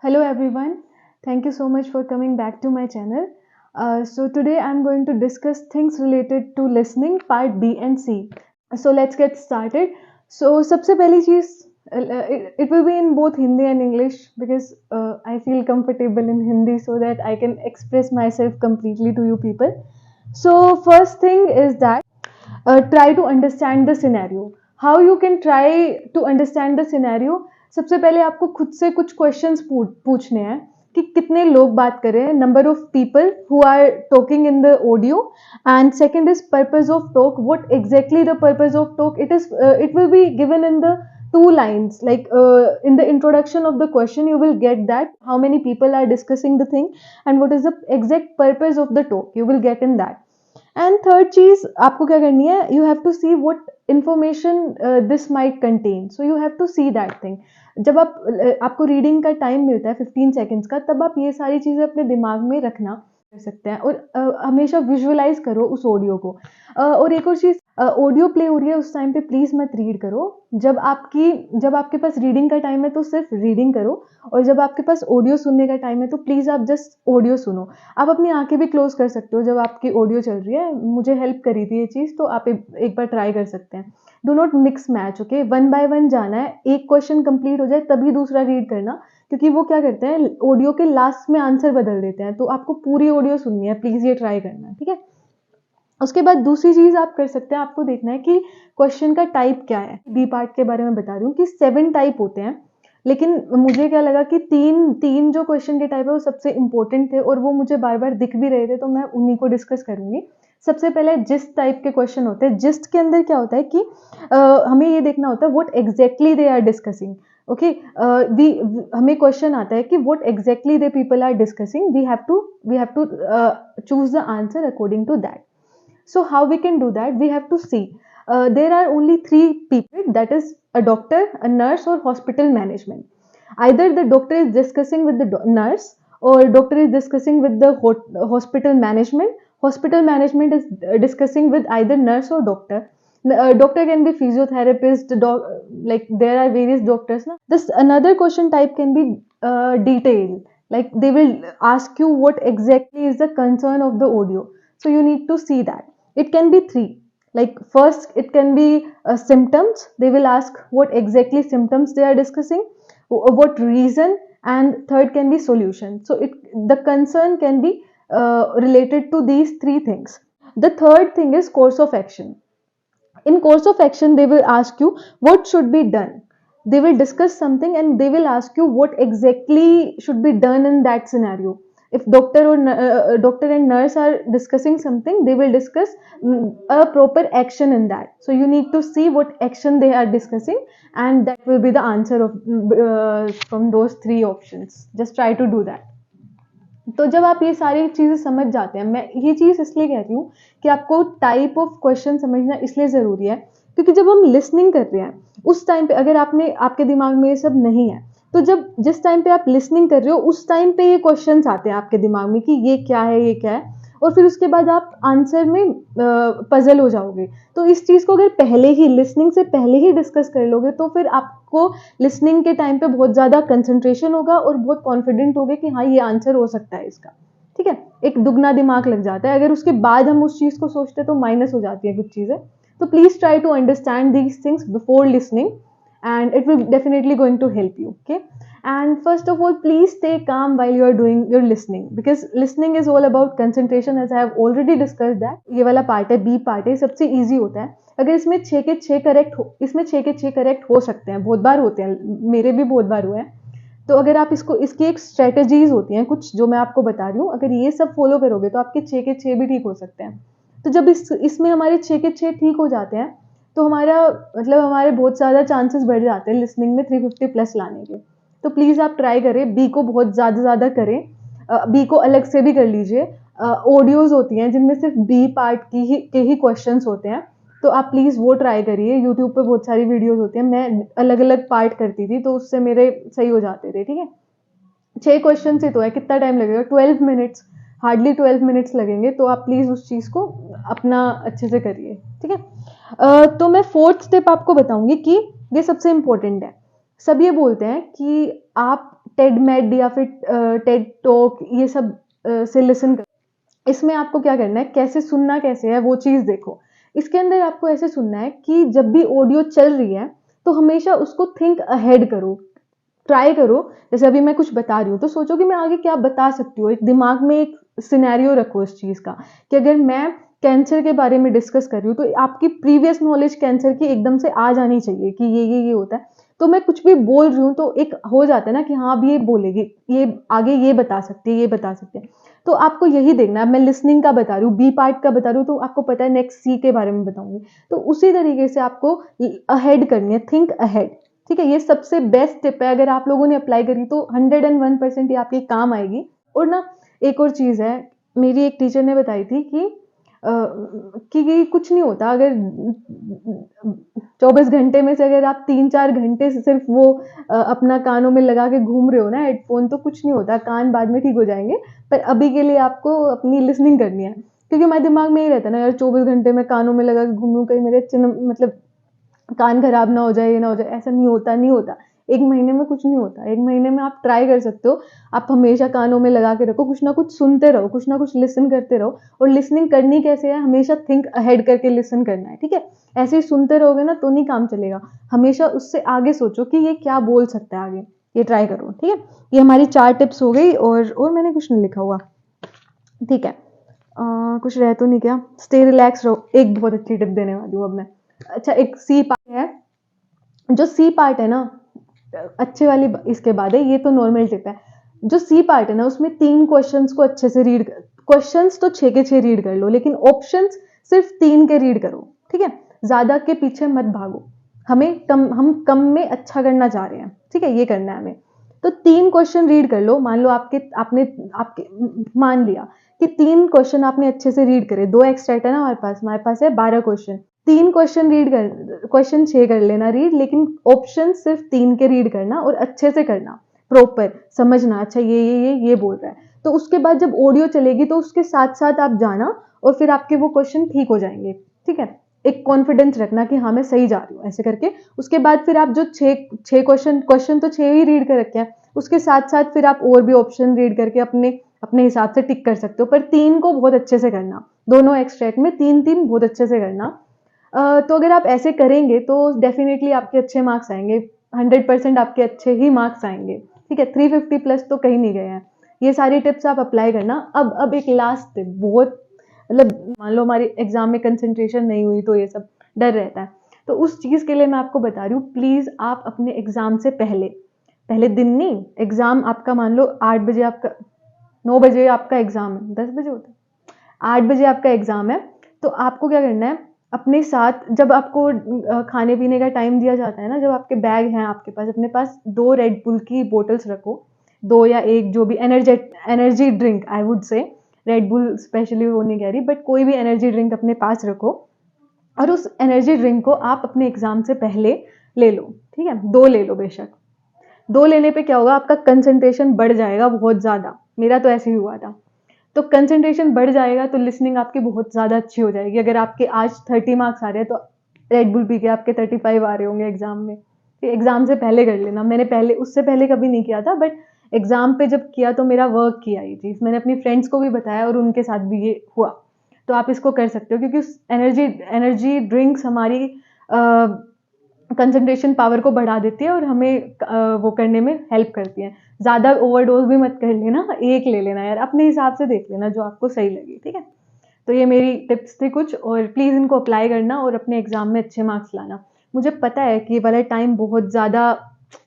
Hello everyone, thank you so much for coming back to my channel. So today I'm going to discuss things related to listening part B and C. So let's get started. So सबसे पहली चीज़ it will be in both Hindi and English because I feel comfortable in Hindi so that I can express myself completely to you people. So first thing is that try to understand the scenario. How you can try to understand the scenario? सबसे पहले आपको खुद से कुछ questions पूछने हैं कि कितने लोग बात कर रहे हैं, number of people who are talking in the audio, and second is purpose of talk. What exactly the purpose of talk? It will be given in the two lines, like in the introduction of the question you will get that how many people are discussing the thing and what is the exact purpose of the talk, you will get in that. And third चीज आपको क्या करनी है, you have to see what information this might contain, so you have to see that thing. जब आपको reading का time मिलता है 15 सेकेंड्स का, तब आप ये सारी चीज़ें अपने दिमाग में रखना कर सकते हैं और हमेशा विजुअलाइज करो उस ऑडियो को. और एक और चीज़, ऑडियो प्ले हो रही है उस टाइम पे प्लीज़ मत रीड करो. जब आपके पास रीडिंग का टाइम है तो सिर्फ रीडिंग करो, और जब आपके पास ऑडियो सुनने का टाइम है तो प्लीज़ आप जस्ट ऑडियो सुनो. आप अपनी आंखें भी क्लोज कर सकते हो जब आपकी ऑडियो चल रही है. मुझे हेल्प करी थी ये चीज़, तो आप एक बार ट्राई कर सकते हैं. Do not mix match, okay. One by one जाना है, एक क्वेश्चन कंप्लीट हो जाए तभी दूसरा रीड करना, क्योंकि वो क्या करते हैं ऑडियो के लास्ट में आंसर बदल देते हैं. तो आपको पूरी ऑडियो सुननी है, प्लीज़ ये ट्राई करना, ठीक है. उसके बाद दूसरी चीज़ आप कर सकते हैं, आपको देखना है कि क्वेश्चन का टाइप क्या है. बी पार्ट के बारे में बता रही हूँ कि 7 टाइप होते हैं, लेकिन मुझे क्या लगा कि तीन जो क्वेश्चन के टाइप है वो सबसे इंपॉर्टेंट थे और वो मुझे बार बार दिख भी रहे थे, तो मैं उन्हीं को डिस्कस करूंगी. सबसे पहले जिस्ट टाइप के क्वेश्चन होते हैं. जिस्ट के अंदर क्या होता है कि हमें ये देखना होता है what exactly they are discussing. Okay, हमें क्वेश्चन आता है कि what exactly they people are discussing. We have to choose the answer according to that. So how we can do that? We have to see. There are only 3 people, that is a doctor, a nurse, or hospital management. Either the doctor is discussing with the nurse, or doctor is discussing with the hospital management. Hospital management is discussing with either nurse or doctor. Doctor can be physiotherapist, like there are various doctors. Na? This another question type can be detailed. Like they will ask you what exactly is the concern of the audio. So you need to see that. It can be 3. Like first it can be symptoms. They will ask what exactly symptoms they are discussing, what reason, and third can be solution. So the concern can be related to these 3 things. The third thing is course of action. In course of action they will ask you what should be done. They will discuss something and they will ask you what exactly should be done in that scenario. If doctor and nurse are discussing something, they will discuss a proper action in that. So you need to see what action they are discussing, and that will be the answer of from those 3 options. Just try to do that. तो जब आप ये सारी चीज़ें समझ जाते हैं, मैं ये चीज़ इसलिए कह रही हूँ कि आपको टाइप ऑफ क्वेश्चन समझना इसलिए ज़रूरी है क्योंकि जब हम लिसनिंग कर रहे हैं उस टाइम पे अगर आपके दिमाग में ये सब नहीं है, तो जिस टाइम पे आप लिसनिंग कर रहे हो उस टाइम पे ये क्वेश्चंस आते हैं आपके दिमाग में कि ये क्या है, ये क्या है, और फिर उसके बाद आप आंसर में पजल हो जाओगे. तो इस चीज़ को अगर पहले ही लिसनिंग से पहले ही डिस्कस कर लोगे तो फिर आपको लिसनिंग के टाइम पे बहुत ज़्यादा कंसंट्रेशन होगा और बहुत कॉन्फिडेंट होगे कि हाँ ये आंसर हो सकता है इसका, ठीक है. एक दुगना दिमाग लग जाता है. अगर उसके बाद हम उस चीज़ को सोचते तो माइनस हो जाती है कुछ चीज़ें. तो please try to understand these things before listening and it will definitely going to help you, okay. And first of all, please stay calm while you are doing your listening, because listening is all about concentration, as I have already discussed that. ये वाला part है, B part है, सबसे easy होता है. अगर इसमें 6 के 6 करेक्ट हो सकते हैं, बहुत बार होते हैं, मेरे भी बहुत बार हुए हैं. तो अगर आप इसकी एक स्ट्रेटेजीज होती हैं कुछ जो मैं आपको बता रही हूँ, अगर ये सब फॉलो करोगे तो आपके 6 के 6 भी ठीक हो सकते हैं. तो जब इसमें हमारे 6 के 6 ठीक हो जाते हैं तो हमारे बहुत ज़्यादा चांसेस बढ़ जाते हैं लिसनिंग में 350 प्लस लाने के. तो प्लीज़ आप ट्राई करें, बी को बहुत ज़्यादा करें, बी को अलग से भी कर लीजिए. ऑडियोज़ होती हैं जिनमें सिर्फ बी पार्ट के ही क्वेश्चंस होते हैं, तो आप प्लीज़ वो ट्राई करिए. यूट्यूब पे बहुत सारी वीडियोज़ होती हैं, मैं अलग अलग पार्ट करती थी तो उससे मेरे सही हो जाते थे, ठीक है. 6 क्वेश्चन से तो है, कितना टाइम लगेगा? 12 मिनट्स, हार्डली 12 मिनट्स लगेंगे. तो आप प्लीज़ उस चीज़ को अपना अच्छे से करिए, ठीक है. तो मैं 4th स्टेप आपको बताऊंगी कि ये सबसे इंपॉर्टेंट है. सब ये बोलते हैं कि आप टेड मेड या फिर टेड टॉक ये सब से लिसन कर। इसमें आपको क्या करना है, कैसे सुनना कैसे है वो चीज़ देखो। इसके अंदर आपको ऐसे सुनना है कि जब भी ऑडियो चल रही है तो हमेशा उसको थिंक अहेड करो, ट्राई करो। जैसे अभी मैं कुछ बता रही हूँ तो सोचो कि मैं आगे क्या बता सकती हूँ, एक दिमाग में एक सिनेरियो रखो इस चीज़ का कि अगर मैं कैंसर के बारे में डिस्कस कर रही हूँ तो आपकी प्रीवियस नॉलेज कैंसर की एकदम से आ जानी चाहिए कि ये होता है। तो मैं कुछ भी बोल रही हूँ तो एक हो जाता है ना कि हाँ अब ये बोलेगी, ये आगे ये बता सकती है, ये बता सकते हैं। तो आपको यही देखना है। मैं लिसनिंग का बता रही हूँ, बी पार्ट का बता रही हूँ, तो आपको पता है नेक्स्ट सी के बारे में बताऊंगी। तो उसी तरीके से आपको अहेड करनी है, थिंक अहेड। ठीक है, ये सबसे बेस्ट टिप है। अगर आप लोगों ने अप्लाई करी तो 101% ये आपके काम आएगी। और ना एक और चीज़ है, मेरी एक टीचर ने बताई थी कि ये कुछ नहीं होता अगर 24 घंटे में से अगर आप 3-4 घंटे से सिर्फ वो अपना कानों में लगा के घूम रहे हो ना हेडफोन, तो कुछ नहीं होता, कान बाद में ठीक हो जाएंगे। पर अभी के लिए आपको अपनी लिसनिंग करनी है, क्योंकि हमारे दिमाग में ही रहता है ना यार 24 घंटे में कानों में लगा के घूमूं, कहीं मेरे मतलब कान खराब ना हो जाए, ये ना हो जाए। ऐसा नहीं होता, नहीं होता। 1 महीने में कुछ नहीं होता। 1 महीने में आप ट्राई कर सकते हो। आप हमेशा कानों में लगा के रखो, कुछ ना कुछ सुनते रहो, कुछ ना कुछ लिसन करते रहो। और लिसनिंग करनी कैसे है, हमेशा थिंक अहेड करके लिसन करना है। ठीक है, ऐसे ही सुनते रहोगे ना तो नहीं काम चलेगा। हमेशा उससे आगे सोचो कि ये क्या बोल सकता है आगे, ये ट्राई करो। ठीक है, ये हमारी 4 टिप्स हो गई। और मैंने कुछ नहीं लिखा हुआ। ठीक है, कुछ रह तो नहीं क्या। स्टे रिलैक्स रहो, एक बहुत अच्छी टिप देने वाली हूँ अब मैं। अच्छा, एक सी पार्ट है, जो सी पार्ट है ना, अच्छे वाली इसके बाद है, ये तो नॉर्मल टिप है। जो सी पार्ट है ना उसमें 3 क्वेश्चंस को अच्छे से रीड कर, क्वेश्चंस तो 6 के 6 रीड कर लो, लेकिन ऑप्शंस सिर्फ 3 के रीड करो। ठीक है, ज्यादा के पीछे मत भागो। हम कम में अच्छा करना चाह रहे हैं। ठीक है, ये करना है हमें। तो 3 क्वेश्चन रीड कर लो। मान लो आपके मान लिया कि 3 क्वेश्चन आपने अच्छे से रीड करे। 2 एक्स्ट्रा है ना हमारे पास है 12 क्वेश्चन। 3 क्वेश्चन 6 कर लेना रीड, लेकिन ऑप्शन सिर्फ 3 के रीड करना और अच्छे से करना, प्रॉपर समझना। अच्छा ये बोल रहा है, तो उसके बाद जब ऑडियो चलेगी तो उसके साथ साथ आप जाना और फिर आपके वो क्वेश्चन ठीक हो जाएंगे। ठीक है, एक कॉन्फिडेंस रखना कि हाँ मैं सही जा रही हूँ, ऐसे करके। उसके बाद फिर आप जो छह क्वेश्चन तो 6 ही रीड कर रखे हैं, उसके साथ साथ फिर आप और भी ऑप्शन रीड करके अपने अपने हिसाब से टिक कर सकते हो। पर 3 को बहुत अच्छे से करना, दोनों एक्सट्रैक्ट में 3 बहुत अच्छे से करना। तो अगर आप ऐसे करेंगे तो डेफिनेटली आपके अच्छे मार्क्स आएंगे। 100% आपके अच्छे ही मार्क्स आएंगे। ठीक है, 350 प्लस तो कहीं नहीं गए हैं। ये सारी टिप्स आप अप्लाई करना। अब एक लास्ट टिप, बहुत मतलब मान लो हमारी एग्जाम में कंसंट्रेशन नहीं हुई तो ये सब डर रहता है, तो उस चीज़ के लिए मैं आपको बता रही हूँ, प्लीज़ आप अपने एग्जाम से पहले, पहले दिन नहीं, एग्जाम आपका मान लो 8 बजे, आपका 9 बजे आपका एग्जाम है, 10 बजे होता है, 8 बजे आपका एग्जाम है। तो आपको क्या करना है, अपने साथ जब आपको खाने पीने का टाइम दिया जाता है ना, जब आपके बैग हैं आपके पास, अपने पास 2 रेड बुल की बोटल्स रखो, 2 या 1 जो भी energy drink, I would say red bull specially वो नहीं कह रही, बट कोई भी एनर्जी ड्रिंक अपने पास रखो। और उस एनर्जी ड्रिंक को आप अपने एग्जाम से पहले ले लो। ठीक है, 2 ले लो बेशक। 2 लेने पे क्या होगा, आपका कंसंट्रेशन बढ़ जाएगा बहुत ज़्यादा। मेरा तो ऐसे ही हुआ था। तो कंसंट्रेशन बढ़ जाएगा तो लिसनिंग आपकी बहुत ज़्यादा अच्छी हो जाएगी। अगर आपके आज 30 मार्क्स आ रहे हैं तो रेड बुल पी के आपके 35 आ रहे होंगे एग्जाम में। एग्जाम से पहले कर लेना। मैंने पहले, उससे पहले कभी नहीं किया था, बट एग्जाम पे जब किया तो मेरा वर्क किया ये चीज़। मैंने अपनी फ्रेंड्स को भी बताया और उनके साथ भी ये हुआ। तो आप इसको कर सकते हो, क्योंकि एनर्जी ड्रिंक्स हमारी कंसंट्रेशन पावर को बढ़ा देती है और हमें वो करने में हेल्प करती है। ज़्यादा ओवरडोज भी मत कर लेना, 1 ले लेना यार, अपने हिसाब से देख लेना जो आपको सही लगे। ठीक है, तो ये मेरी टिप्स थी कुछ, और प्लीज़ इनको अप्लाई करना और अपने एग्जाम में अच्छे मार्क्स लाना। मुझे पता है कि ये वाला टाइम बहुत ज़्यादा,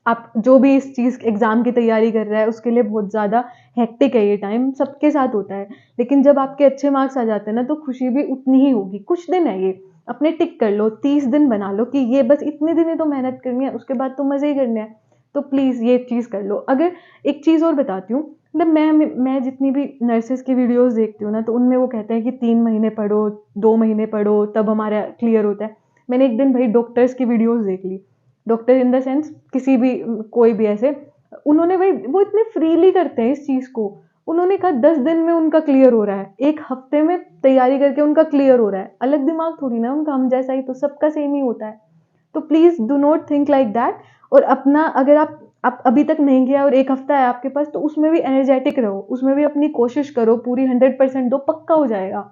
आप जो भी इस चीज़ एग्जाम की तैयारी कर रहा है उसके लिए बहुत ज़्यादा हेक्टिक है, ये टाइम सबके साथ होता है। लेकिन जब आपके अच्छे मार्क्स आ जाते हैं ना तो खुशी भी उतनी ही होगी। कुछ दिन है ये, अपने टिक कर लो, 30 दिन बना लो कि ये बस इतने दिन ही तो मेहनत करनी है, उसके बाद तो मज़े ही करने हैं। तो प्लीज़ ये चीज़ कर लो। अगर एक चीज़ और बताती हूँ, मतलब मैं जितनी भी नर्सेस की वीडियोस देखती हूँ ना, तो उनमें वो कहते हैं कि 3 महीने पढ़ो, 2 महीने पढ़ो, तब हमारा क्लियर होता है। मैंने एक दिन भाई डॉक्टर्स की वीडियोस देख ली, डॉक्टर इन द सेंस किसी भी, कोई भी ऐसे, उन्होंने भाई वो इतने फ्रीली करते हैं इस चीज़ को। उन्होंने कहा 10 दिन में उनका क्लियर हो रहा है, 1 हफ्ते में तैयारी करके उनका क्लियर हो रहा है। अलग दिमाग थोड़ी ना उनका, हम जैसा ही, तो सबका सेम ही होता है। तो please do not think like that. और अपना, अगर आप आप अभी तक नहीं किया और 1 हफ्ता है आपके पास, तो उसमें भी एनर्जेटिक रहो, उसमें भी अपनी कोशिश करो, पूरी 100% दो, पक्का हो जाएगा।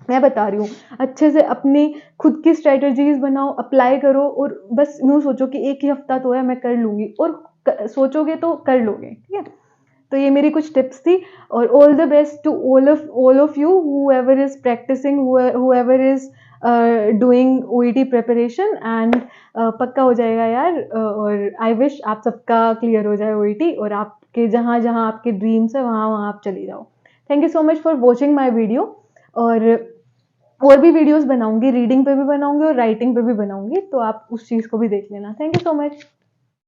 मैं बता रही हूँ, अच्छे से अपनी खुद की स्ट्रैटेजीज बनाओ, अप्लाई करो और बस यूँ सोचो कि 1 ही हफ्ता तो है, मैं कर लूँगी, और सोचोगे तो कर लोगे, ठीक है। तो ये मेरी कुछ टिप्स थी, और all the best to all of you, whoever is practicing, whoever is doing OET preparation, and पक्का हो जाएगा यार। और आई विश आप सबका क्लियर हो जाए ओईटी, और आपके जहाँ जहाँ आपके ड्रीम्स है वहाँ वहाँ आप चली जाओ। Thank you so much for watching my video. और भी वीडियोस बनाऊंगी, रीडिंग पे भी बनाऊंगी और राइटिंग पे भी बनाऊंगी, तो आप उस चीज़ को भी देख लेना। Thank you so much.